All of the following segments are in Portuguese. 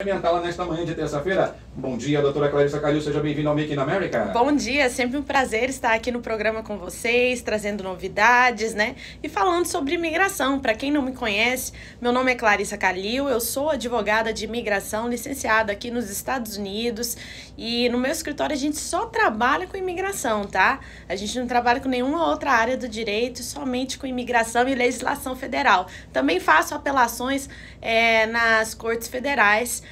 Ambiental nesta manhã de terça-feira. Bom dia, doutora Clarissa Calil, seja bem-vinda ao Make in America. Bom dia, sempre um prazer estar aqui no programa com vocês, trazendo novidades, né? E falando sobre imigração. Para quem não me conhece, meu nome é Clarissa Calil, eu sou advogada de imigração, licenciada aqui nos Estados Unidos, e no meu escritório a gente só trabalha com imigração, tá? A gente não trabalha com nenhuma outra área do direito, somente com imigração e legislação federal. Também faço apelações nas cortes federais,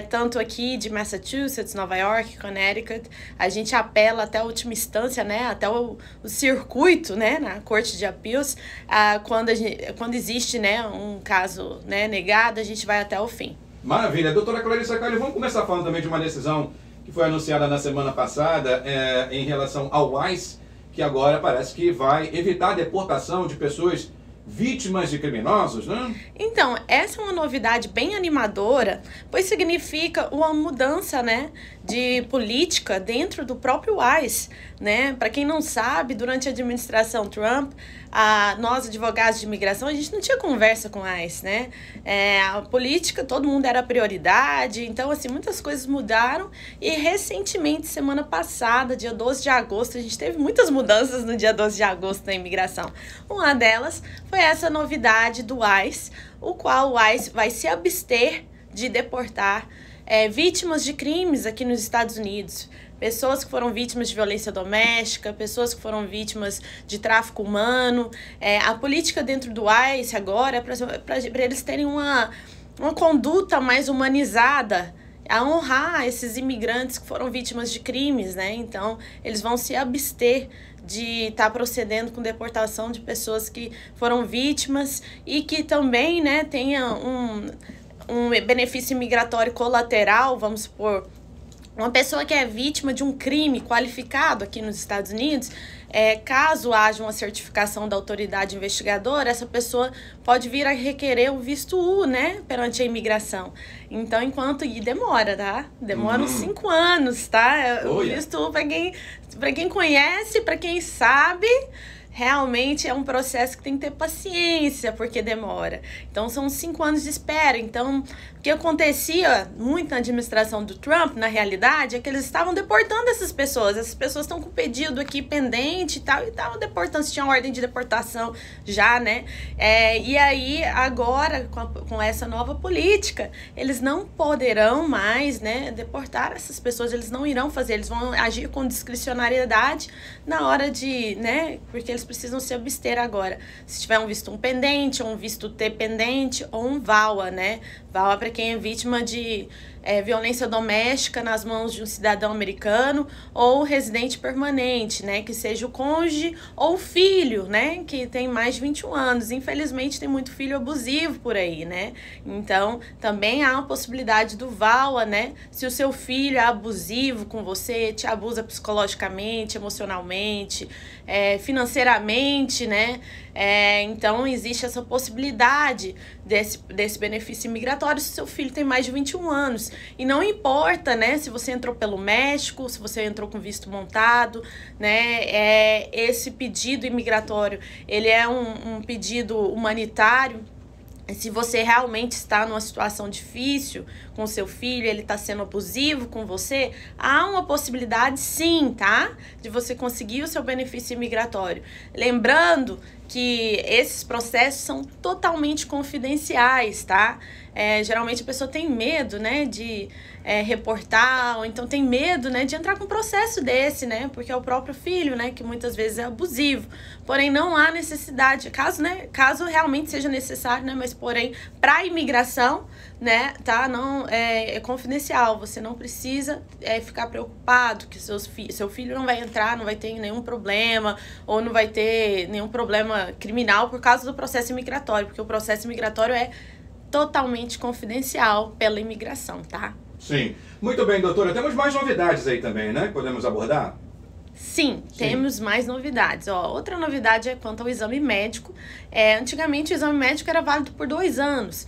tanto aqui de Massachusetts, Nova York, Connecticut. A gente apela até a última instância, né, até o circuito, né, na Corte de Appeals. Quando existe, né, um caso, né, negado, a gente vai até o fim. Maravilha. Doutora Clarissa Calil, vamos começar falando também de uma decisão que foi anunciada na semana passada em relação ao ICE, que agora parece que vai evitar a deportação de pessoas vítimas de criminosos, né? Então, essa é uma novidade bem animadora, pois significa uma mudança, né, de política dentro do próprio ICE, né? Para quem não sabe, durante a administração Trump, nós advogados de imigração, a gente não tinha conversa com o ICE, né? A política, todo mundo era prioridade, então, assim, muitas coisas mudaram e recentemente, semana passada, dia 12 de agosto, a gente teve muitas mudanças no dia 12 de agosto na imigração. Uma delas foi essa novidade do ICE, o qual o ICE vai se abster de deportar vítimas de crimes aqui nos Estados Unidos. Pessoas que foram vítimas de violência doméstica, pessoas que foram vítimas de tráfico humano. A política dentro do ICE agora é para eles terem uma conduta mais humanizada, a honrar esses imigrantes que foram vítimas de crimes, né? Então, eles vão se abster de estar procedendo com deportação de pessoas que foram vítimas e que também, né, tenha um benefício migratório colateral, vamos supor, uma pessoa que é vítima de um crime qualificado aqui nos Estados Unidos, caso haja uma certificação da autoridade investigadora, essa pessoa pode vir a requerer o visto U, né, perante a imigração. Então, e demora, tá? Demora uns 5 anos, tá? O visto U, para quem conhece, para quem sabe, realmente é um processo que tem que ter paciência, porque demora. Então, são 5 anos de espera. Então, o que acontecia muito na administração do Trump, na realidade, é que eles estavam deportando essas pessoas. Essas pessoas estão com o pedido aqui pendente e tal, e estavam deportando, se tinha ordem de deportação já, né? E aí, agora, com essa nova política, eles não poderão mais, né, deportar essas pessoas, eles não irão fazer, eles vão agir com discricionariedade na hora de, né, porque eles precisam se abster agora. Se tiver um visto pendente, ou um visto T pendente, ou um VAWA, né? VAWA para quem é vítima de violência doméstica nas mãos de um cidadão americano ou residente permanente, né? Que seja o cônjuge ou filho, né? Que tem mais de 21 anos. Infelizmente, tem muito filho abusivo por aí, né? Então, também há a possibilidade do VAWA, né? Se o seu filho é abusivo com você, te abusa psicologicamente, emocionalmente, financeiramente, né? Então, existe essa possibilidade desse benefício migratório se seu filho tem mais de 21 anos. E não importa, né, se você entrou pelo México, se você entrou com visto montado, né, esse pedido imigratório, ele é um pedido humanitário. Se você realmente está numa situação difícil com seu filho, ele está sendo abusivo com você, há uma possibilidade sim, tá? De você conseguir o seu benefício imigratório. Lembrando que esses processos são totalmente confidenciais, tá? Geralmente a pessoa tem medo, né, de reportar, ou então tem medo, né, de entrar com um processo desse, né, porque é o próprio filho, né, que muitas vezes é abusivo. Porém, não há necessidade, caso realmente seja necessário, né, mas porém, para a imigração, né, tá, não, é confidencial, você não precisa ficar preocupado que seu filho não vai entrar, não vai ter nenhum problema, ou não vai ter nenhum problema criminal por causa do processo imigratório, porque o processo imigratório é totalmente confidencial pela imigração, tá? Sim. Muito bem, doutora. Temos mais novidades aí também, né? Podemos abordar? Sim, temos mais novidades. Outra novidade é quanto ao exame médico. Antigamente o exame médico era válido por 2 anos.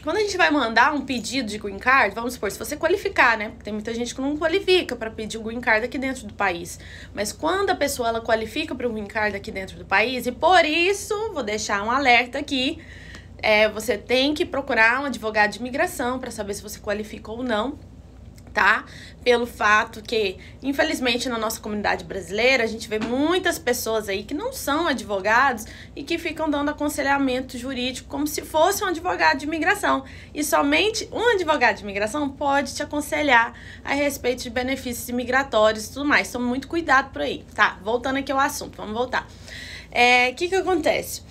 Quando a gente vai mandar um pedido de green card, vamos supor, se você qualificar, né? Porque tem muita gente que não qualifica para pedir o green card aqui dentro do país. Mas quando a pessoa ela qualifica para o green card aqui dentro do país, e por isso, vou deixar um alerta aqui, você tem que procurar um advogado de imigração para saber se você qualifica ou não, tá? Pelo fato que, infelizmente, na nossa comunidade brasileira, a gente vê muitas pessoas aí que não são advogados e que ficam dando aconselhamento jurídico como se fosse um advogado de imigração. E somente um advogado de imigração pode te aconselhar a respeito de benefícios imigratórios e tudo mais. Tome muito cuidado por aí, tá? Voltando aqui ao assunto, vamos voltar. Que acontece?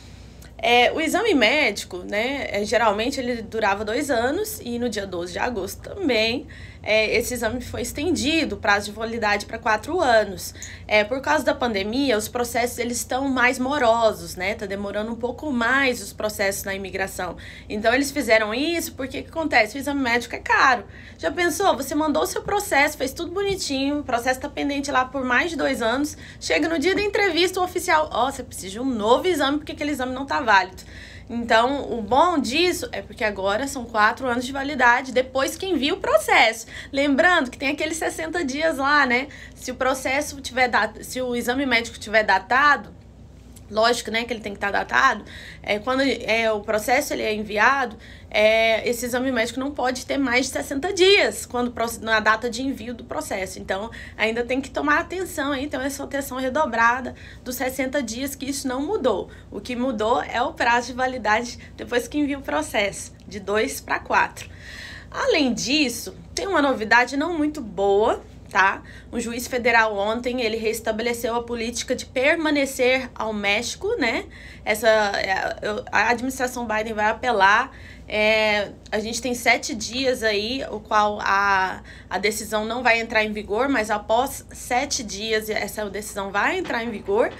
O exame médico, né, geralmente ele durava 2 anos e no dia 12 de agosto também, esse exame foi estendido, o prazo de validade para 4 anos. Por causa da pandemia, os processos eles estão mais morosos, né, tá demorando um pouco mais os processos na imigração. Então eles fizeram isso porque o que acontece? O exame médico é caro. Já pensou? Você mandou o seu processo, fez tudo bonitinho, o processo está pendente lá por mais de 2 anos, chega no dia da entrevista o oficial, você precisa de um novo exame porque aquele exame não está válido. Então, o bom disso é porque agora são 4 anos de validade depois que envia o processo. Lembrando que tem aqueles 60 dias lá, né? Se o processo tiver se o exame médico tiver datado, lógico, né, que ele tem que estar datado, quando o processo ele é enviado, esse exame médico não pode ter mais de 60 dias na data de envio do processo. Então, ainda tem que tomar atenção aí, então essa atenção redobrada dos 60 dias, que isso não mudou. O que mudou é o prazo de validade depois que envia o processo, de 2 para 4. Além disso, tem uma novidade não muito boa, tá? Um juiz federal ontem, ele restabeleceu a política de permanecer ao México, né? A administração Biden vai apelar. A gente tem 7 dias aí, o qual a decisão não vai entrar em vigor, mas após 7 dias essa decisão vai entrar em vigor,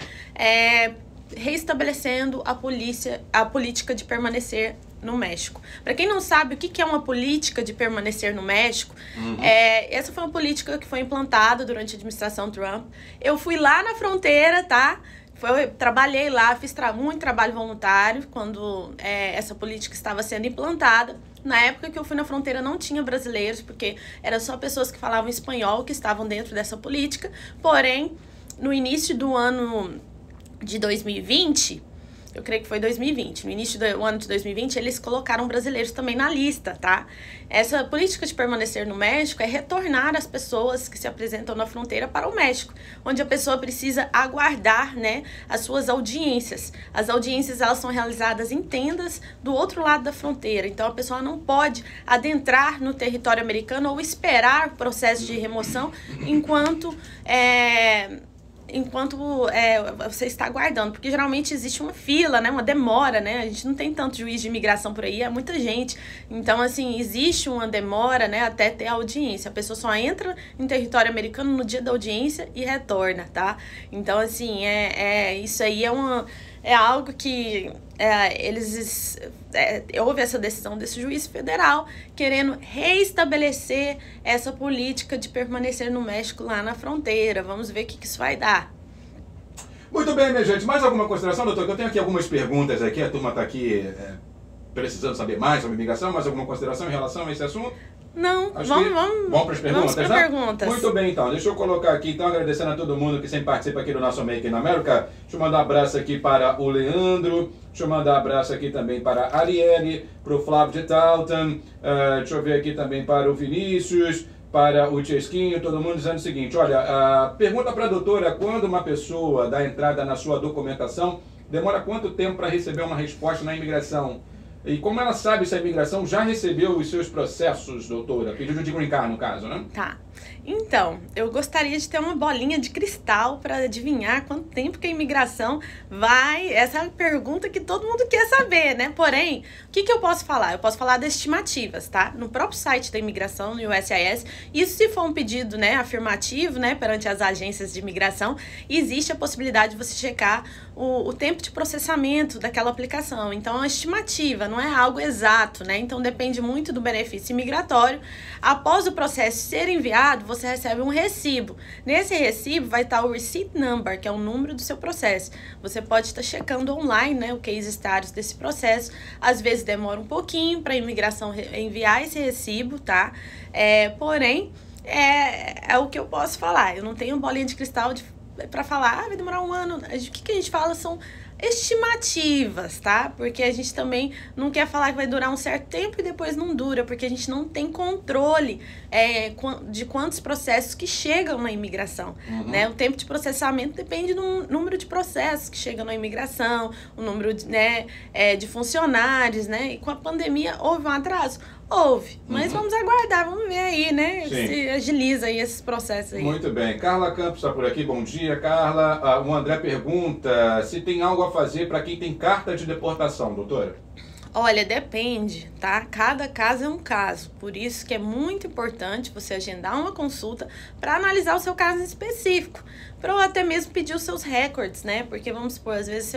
restabelecendo a política de permanecer no México. Para quem não sabe o que é uma política de permanecer no México, essa foi uma política que foi implantada durante a administração Trump. Eu fui lá na fronteira, tá? Trabalhei lá, fiz muito trabalho voluntário quando essa política estava sendo implantada. Na época que eu fui na fronteira não tinha brasileiros, porque eram só pessoas que falavam espanhol que estavam dentro dessa política. Porém, no início do ano de 2020... eu creio que foi 2020, no início do ano de 2020, eles colocaram brasileiros também na lista, tá? Essa política de permanecer no México é retornar as pessoas que se apresentam na fronteira para o México, onde a pessoa precisa aguardar, né, as suas audiências. As audiências, elas são realizadas em tendas do outro lado da fronteira, então a pessoa não pode adentrar no território americano ou esperar o processo de remoção enquanto você está aguardando, porque geralmente existe uma fila, né, uma demora, né, a gente não tem tanto juiz de imigração por aí, é muita gente, então, assim, existe uma demora, né, até ter a audiência, a pessoa só entra em território americano no dia da audiência e retorna, tá? Então, assim, isso aí é algo que houve essa decisão desse juiz federal querendo reestabelecer essa política de permanecer no México lá na fronteira. Vamos ver o que isso vai dar. Muito bem, minha gente. Mais alguma consideração, doutor? Eu tenho aqui algumas perguntas aqui. A turma está aqui precisando saber mais sobre imigração. Mais alguma consideração em relação a esse assunto? Não, vamos para as perguntas, vamos para perguntas. Muito bem, então. Deixa eu colocar aqui, então, agradecendo a todo mundo que sempre participa aqui do nosso Make in America. Deixa eu mandar um abraço aqui para o Leandro. Deixa eu mandar um abraço aqui também para a Arielle, para o Flávio de Talton. Deixa eu ver aqui também para o Vinícius, para o Chesquinho, todo mundo dizendo o seguinte. Olha, pergunta para a doutora, quando uma pessoa dá entrada na sua documentação, demora quanto tempo para receber uma resposta na imigração? E como ela sabe se a imigração já recebeu os seus processos, doutora? Pedido de green card, no caso, né? Tá. Então, eu gostaria de ter uma bolinha de cristal para adivinhar quanto tempo que a imigração vai... Essa é a pergunta que todo mundo quer saber, né? Porém, o que eu posso falar? Eu posso falar das estimativas, tá? No próprio site da imigração, no USCIS, isso se for um pedido, né, afirmativo, né, perante as agências de imigração, existe a possibilidade de você checar o tempo de processamento daquela aplicação. Então, é uma estimativa, não é algo exato, né? Então, depende muito do benefício imigratório. Após o processo ser enviado, você recebe um recibo. Nesse recibo vai estar o receipt number, que é o número do seu processo. Você pode estar checando online, né, o case status desse processo. Às vezes demora um pouquinho para a imigração enviar esse recibo, tá? Porém, é o que eu posso falar. Eu não tenho bolinha de cristal para falar, vai demorar um ano. O que a gente fala são estimativas, tá? Porque a gente também não quer falar que vai durar um certo tempo e depois não dura, porque a gente não tem controle de quantos processos que chegam na imigração, né? O tempo de processamento depende do número de processos que chegam na imigração, o número de funcionários, né? E com a pandemia houve um atraso? Houve, mas vamos aguardar, vamos ver aí, né? Sim. Se agiliza aí esses processos aí. Muito bem. Carla Campos está por aqui. Bom dia, Carla. O André pergunta se tem algo a fazer para quem tem carta de deportação, doutora. Olha, depende, tá? Cada caso é um caso. Por isso que é muito importante você agendar uma consulta para analisar o seu caso em específico. Para até mesmo pedir os seus recordes, né? Porque vamos supor, às vezes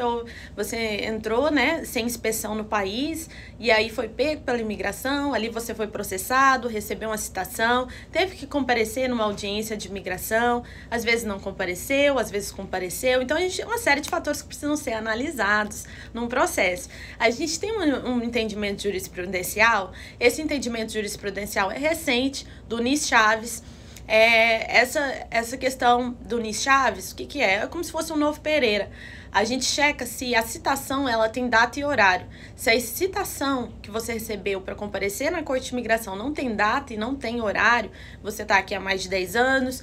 você entrou, né, sem inspeção no país e aí foi pego pela imigração, ali você foi processado, recebeu uma citação, teve que comparecer numa audiência de imigração, às vezes não compareceu, às vezes compareceu. Então, a gente tem uma série de fatores que precisam ser analisados num processo. A gente tem um entendimento jurisprudencial, esse entendimento jurisprudencial é recente, do Nis Chaves. Essa questão do Nis Chaves, o que é? É como se fosse um novo Pereira. A gente checa se a citação ela tem data e horário. Se a citação que você recebeu para comparecer na Corte de Imigração não tem data e não tem horário, você está aqui há mais de 10 anos,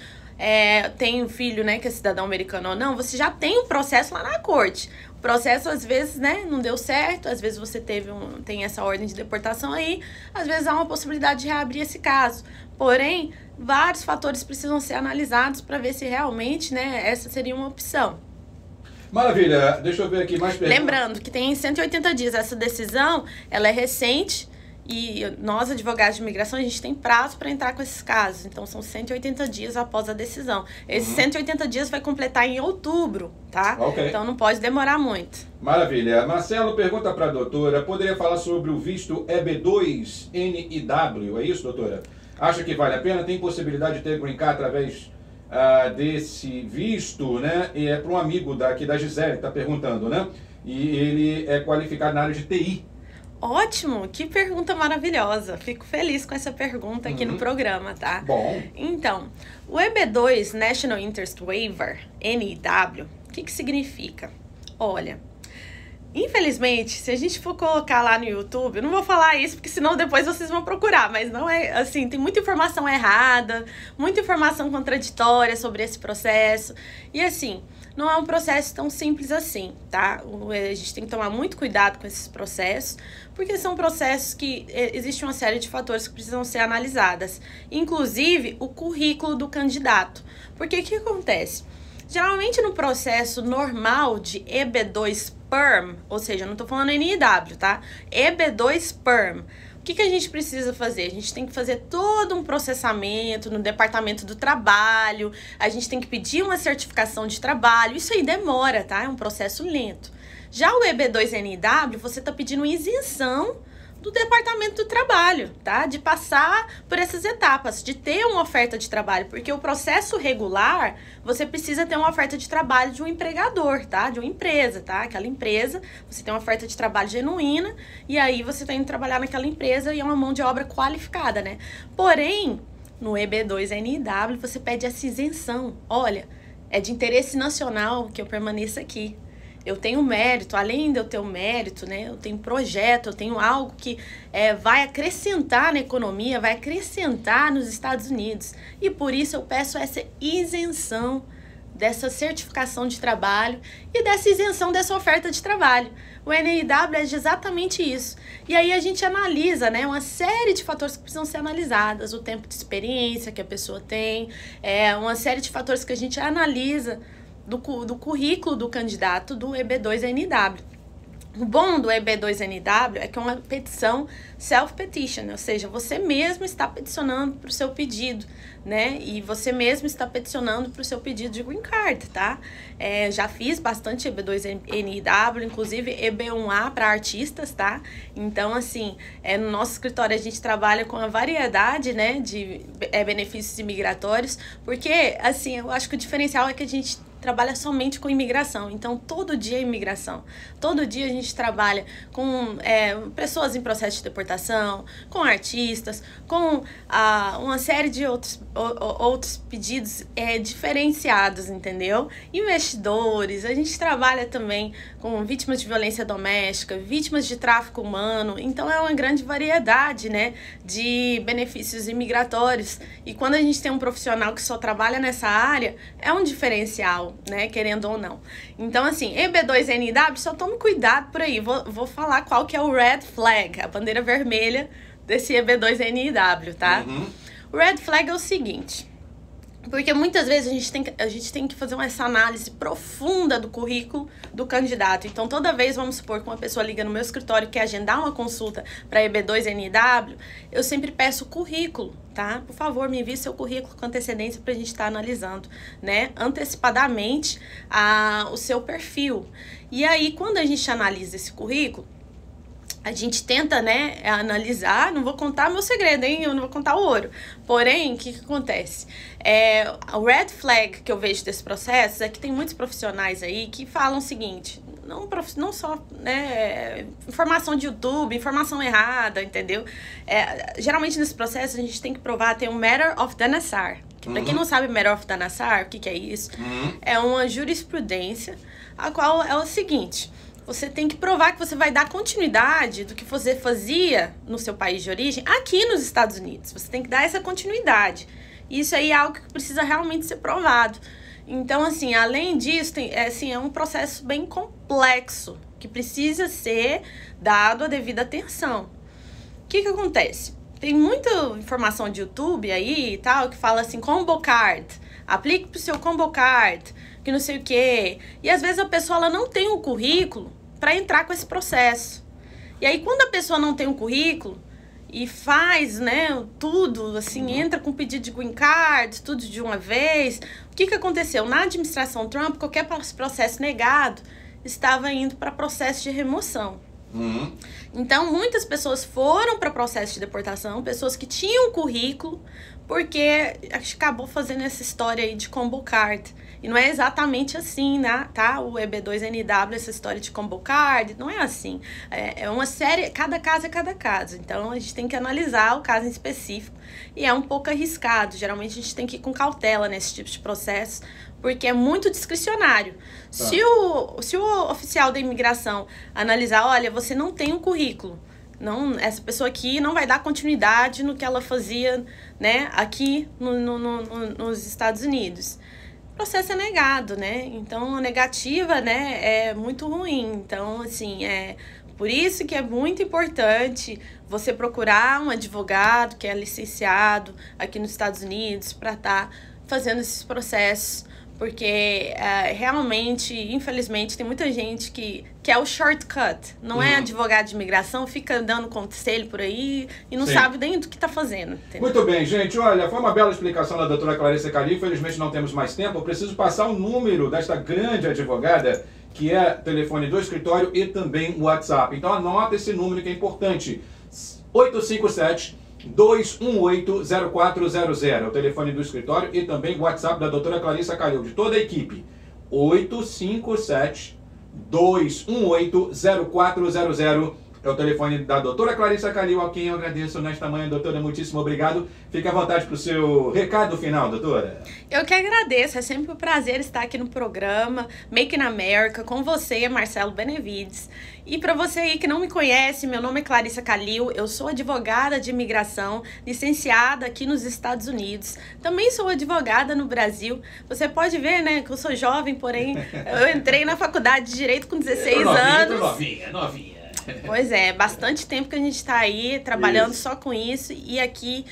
tem um filho, né, que é cidadão americano ou não, você já tem um processo lá na corte. O processo, às vezes, né, não deu certo, às vezes você tem essa ordem de deportação aí, às vezes há uma possibilidade de reabrir esse caso. Porém, vários fatores precisam ser analisados para ver se realmente, né, essa seria uma opção. Maravilha. Deixa eu ver aqui mais perguntas. Lembrando que tem 180 dias. Essa decisão, ela é recente e nós, advogados de imigração, a gente tem prazo para entrar com esses casos. Então, são 180 dias após a decisão. Esses 180 dias vai completar em outubro, tá? Ok. Então, não pode demorar muito. Maravilha. Marcelo pergunta para a doutora, poderia falar sobre o visto EB2NIW, é isso, doutora? Acha que vale a pena? Tem possibilidade de ter green card através desse visto, né? E é para um amigo aqui da Gisele, está perguntando, né? E ele é qualificado na área de TI. Ótimo, que pergunta maravilhosa. Fico feliz com essa pergunta aqui no programa, tá? Bom. Então, o EB2 National Interest Waiver, NIW, o que significa? Olha, infelizmente, se a gente for colocar lá no YouTube, eu não vou falar isso, porque senão depois vocês vão procurar, mas não é assim, tem muita informação errada, muita informação contraditória sobre esse processo, e assim, não é um processo tão simples assim, tá? A gente tem que tomar muito cuidado com esses processos, porque são processos que existe uma série de fatores que precisam ser analisadas, inclusive o currículo do candidato. Porque o que acontece? Geralmente no processo normal de EB2 PERM, ou seja, não estou falando NIW, tá? EB2 PERM. O que a gente precisa fazer? A gente tem que fazer todo um processamento no Departamento do Trabalho, a gente tem que pedir uma certificação de trabalho, isso aí demora, tá? É um processo lento. Já o EB2NIW, você está pedindo isenção do Departamento do Trabalho, tá? De passar por essas etapas, de ter uma oferta de trabalho, porque o processo regular, você precisa ter uma oferta de trabalho de um empregador, tá? De uma empresa, tá? Aquela empresa, você tem uma oferta de trabalho genuína, e aí você está indo trabalhar naquela empresa e é uma mão de obra qualificada, né? Porém, no EB2NIW, você pede essa isenção. Olha, é de interesse nacional que eu permaneça aqui. Eu tenho mérito, além de eu ter o mérito, né? Eu tenho projeto, eu tenho algo que vai acrescentar na economia, vai acrescentar nos Estados Unidos. E por isso eu peço essa isenção dessa certificação de trabalho e dessa isenção dessa oferta de trabalho. O NIW é exatamente isso. E aí a gente analisa, né, uma série de fatores que precisam ser analisados. O tempo de experiência que a pessoa tem, uma série de fatores que a gente analisa do currículo do candidato do EB2NIW. O bom do EB2NIW é que é uma petição self-petition, ou seja, você mesmo está peticionando para o seu pedido, né? E você mesmo está peticionando para o seu pedido de green card, tá? Já fiz bastante EB2NIW, inclusive EB1A para artistas, tá? Então, assim, no nosso escritório a gente trabalha com a variedade, né, de benefícios imigratórios, porque, assim, eu acho que o diferencial é que a gente trabalha somente com imigração, então todo dia é imigração, todo dia a gente trabalha com pessoas em processo de deportação, com artistas, com uma série de outros outros pedidos diferenciados, entendeu? Investidores, a gente trabalha também com vítimas de violência doméstica, vítimas de tráfico humano, então é uma grande variedade, né, de benefícios imigratórios. E quando a gente tem um profissional que só trabalha nessa área, é um diferencial, né, querendo ou não. Então, assim, EB2NW, só tome cuidado por aí, vou falar qual que é o red flag, a bandeira vermelha desse EB2NW, tá? O red flag é o seguinte, porque muitas vezes a gente tem que fazer essa análise profunda do currículo do candidato. Então, toda vez, vamos supor que uma pessoa liga no meu escritório e quer agendar uma consulta para EB2NW, eu sempre peço o currículo, tá? Por favor, me envie seu currículo com antecedência para a gente estar analisando, né, antecipadamente o seu perfil. E aí, quando a gente analisa esse currículo, a gente tenta, né, analisar, não vou contar meu segredo, hein, eu não vou contar o ouro. Porém, o que acontece? O red flag que eu vejo desse processo é que tem muitos profissionais aí que falam o seguinte, não só, né, informação de YouTube, informação errada, entendeu? Geralmente nesse processo a gente tem que provar, tem um Matter of Danassar. Para quem não sabe Matter of Danassar, o que é isso? É uma jurisprudência, a qual é o seguinte: você tem que provar que você vai dar continuidade do que você fazia no seu país de origem aqui nos Estados Unidos. Você tem que dar essa continuidade. Isso aí é algo que precisa realmente ser provado. Então, assim, além disso, é um processo bem complexo, que precisa ser dado a devida atenção. O que acontece? Tem muita informação de YouTube aí e tal, que fala assim, Combo Card, aplique pro seu Combo Card, que não sei o quê. E às vezes a pessoa ela não tem um currículo para entrar com esse processo. E aí quando a pessoa não tem um currículo e faz, né, tudo, assim, entra com pedido de green card, tudo de uma vez, o que aconteceu? Na administração Trump, qualquer processo negado estava indo para processo de remoção. Então, muitas pessoas foram para processo de deportação, pessoas que tinham currículo, porque acabou fazendo essa história aí de combo card. E não é exatamente assim, né, tá? O EB2NW, essa história de combo card, não é assim. É uma série, cada caso é cada caso. Então, a gente tem que analisar o caso em específico. E é um pouco arriscado. Geralmente, a gente tem que ir com cautela nesse tipo de processo, porque é muito discricionário. Tá. Se o oficial da imigração analisar, olha, você não tem um currículo, não, essa pessoa aqui não vai dar continuidade no que ela fazia, né, aqui nos Estados Unidos. O processo é negado, né? Então, a negativa, né, é muito ruim. Então, assim, por isso que é muito importante você procurar um advogado que é licenciado aqui nos Estados Unidos para estar fazendo esses processos. Porque realmente, infelizmente, tem muita gente que quer o shortcut. Não é advogado de imigração, fica dando conselho por aí e não sabe nem do que está fazendo. Entendeu? Muito bem, gente. Olha, foi uma bela explicação da doutora Clarissa Calil. Infelizmente não temos mais tempo. Eu preciso passar o número desta grande advogada, que é telefone do escritório e também o WhatsApp. Então anota esse número que é importante. 857-218-0400, é o telefone do escritório e também o WhatsApp da doutora Clarissa Calil, de toda a equipe. 857-218-0400 é o telefone da doutora Clarissa Calil, a quem eu agradeço nesta manhã. Doutora, muitíssimo obrigado. Fique à vontade para o seu recado final, doutora. Eu que agradeço, é sempre um prazer estar aqui no programa Make in America com você, Marcelo Benevides. E para você aí que não me conhece, meu nome é Clarissa Calil, eu sou advogada de imigração, licenciada aqui nos Estados Unidos. Também sou advogada no Brasil. Você pode ver, né, que eu sou jovem, porém eu entrei na faculdade de Direito com 16 anos. Novinha. Pois é, bastante tempo que a gente está aí trabalhando só com isso. E aqui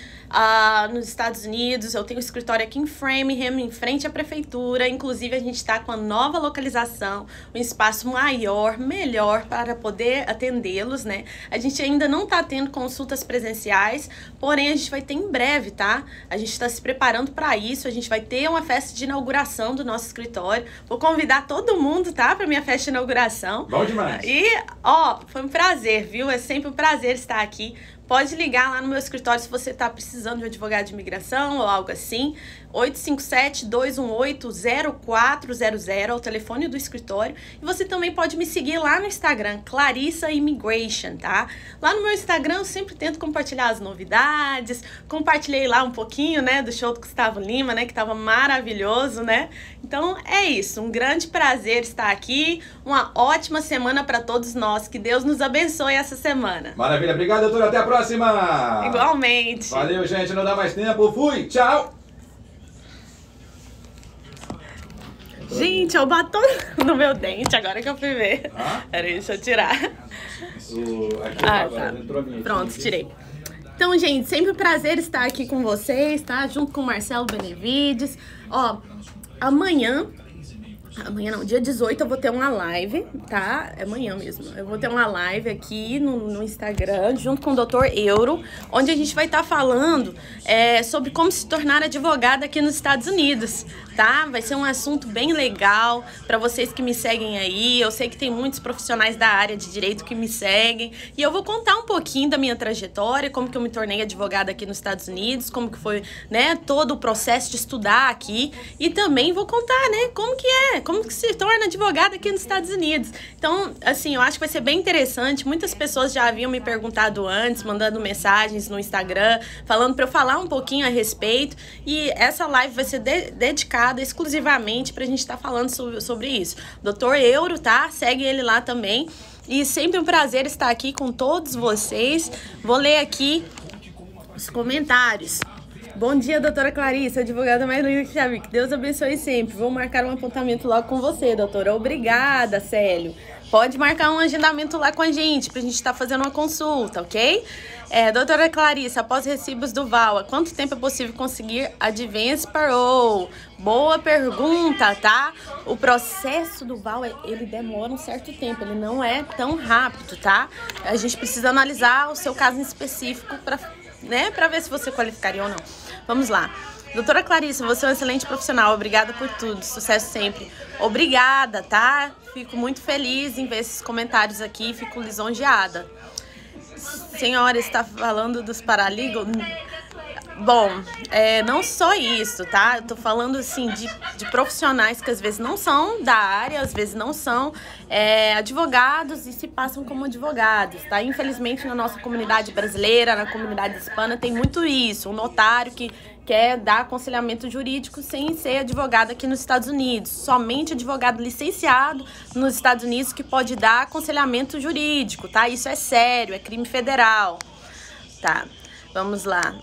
nos Estados Unidos, eu tenho um escritório aqui em Framingham, em frente à prefeitura. Inclusive, a gente está com a nova localização, um espaço maior, melhor para poder atendê-los, né? A gente ainda não está tendo consultas presenciais, porém a gente vai ter em breve, tá? A gente está se preparando para isso, a gente vai ter uma festa de inauguração do nosso escritório. Vou convidar todo mundo, tá? Para minha festa de inauguração. Bom demais. E, foi um prazer, viu? É sempre um prazer estar aqui, pode ligar lá no meu escritório se você está precisando de um advogado de imigração ou algo assim. 857-218-0400 é o telefone do escritório. E você também pode me seguir lá no Instagram, Clarissa Immigration, tá? Lá no meu Instagram eu sempre tento compartilhar as novidades. Compartilhei lá um pouquinho, né, do show do Gustavo Lima, né, que tava maravilhoso, né? Então é isso, um grande prazer estar aqui. Uma ótima semana para todos nós. Que Deus nos abençoe essa semana. Maravilha, obrigado, doutora. Até a próxima. Igualmente. Valeu, gente. Não dá mais tempo. Fui. Tchau. Gente, eu batom no meu dente agora que eu fui ver. Peraí, deixa eu tirar. Tá. Pronto, tirei. Então, gente, sempre um prazer estar aqui com vocês, tá? Junto com o Marcelo Benevides. Ó, amanhã não, dia 18 eu vou ter uma live, tá? É amanhã mesmo. Eu vou ter uma live aqui no Instagram, junto com o Dr. Euro, onde a gente vai estar falando sobre como se tornar advogada aqui nos Estados Unidos, tá? Vai ser um assunto bem legal para vocês que me seguem aí. Eu sei que tem muitos profissionais da área de direito que me seguem. E eu vou contar um pouquinho da minha trajetória, como que eu me tornei advogada aqui nos Estados Unidos, como que foi, né, todo o processo de estudar aqui. E também vou contar, né, como que se torna advogada aqui nos Estados Unidos. Então, assim, eu acho que vai ser bem interessante. Muitas pessoas já haviam me perguntado antes, mandando mensagens no Instagram, falando para eu falar um pouquinho a respeito. E essa live vai ser dedicada exclusivamente pra gente estar falando sobre isso. Dr. Euro, tá? Segue ele lá também. E sempre um prazer estar aqui com todos vocês. Vou ler aqui os comentários. Bom dia, doutora Clarissa, advogada mais linda que já vi. Que Deus abençoe sempre. Vou marcar um apontamento logo com você, doutora. Obrigada, Célio. Pode marcar um agendamento lá com a gente, pra gente estar fazendo uma consulta, ok? Doutora Clarissa, após recibos do VAWA, quanto tempo é possível conseguir Advance Parole? Boa pergunta, tá? O processo do VAWA, ele demora um certo tempo, ele não é tão rápido, tá? A gente precisa analisar o seu caso em específico pra ver se você qualificaria ou não. Vamos lá. Doutora Clarissa, você é um excelente profissional. Obrigada por tudo. Sucesso sempre. Obrigada, tá? Fico muito feliz em ver esses comentários aqui. Fico lisonjeada. Senhora, está falando dos paralegals? Bom, não só isso, tá? Eu tô falando, assim, de profissionais que às vezes não são da área, às vezes não são advogados e se passam como advogados, tá? Infelizmente, na nossa comunidade brasileira, na comunidade hispana, tem muito isso. Um notário que quer dar aconselhamento jurídico sem ser advogado aqui nos Estados Unidos. Somente advogado licenciado nos Estados Unidos que pode dar aconselhamento jurídico, tá? Isso é sério, é crime federal. Tá, vamos lá.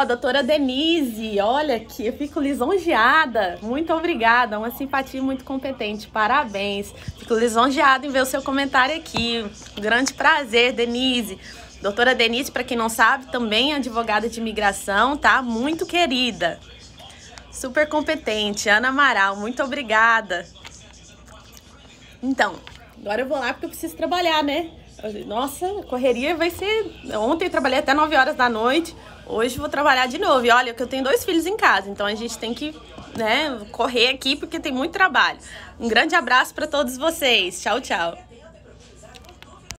Doutora Denise, olha aqui, eu fico lisonjeada. Muito obrigada, uma simpatia muito competente, parabéns. Fico lisonjeada em ver o seu comentário aqui. Um grande prazer, Denise. Doutora Denise, para quem não sabe, também é advogada de imigração, tá? Muito querida. Super competente. Ana Amaral, muito obrigada. Então, agora eu vou lá porque eu preciso trabalhar, né? Nossa, a correria vai ser... Ontem eu trabalhei até 9 horas da noite, hoje vou trabalhar de novo. E olha, que eu tenho 2 filhos em casa, então a gente tem que, correr aqui porque tem muito trabalho. Um grande abraço para todos vocês. Tchau, tchau.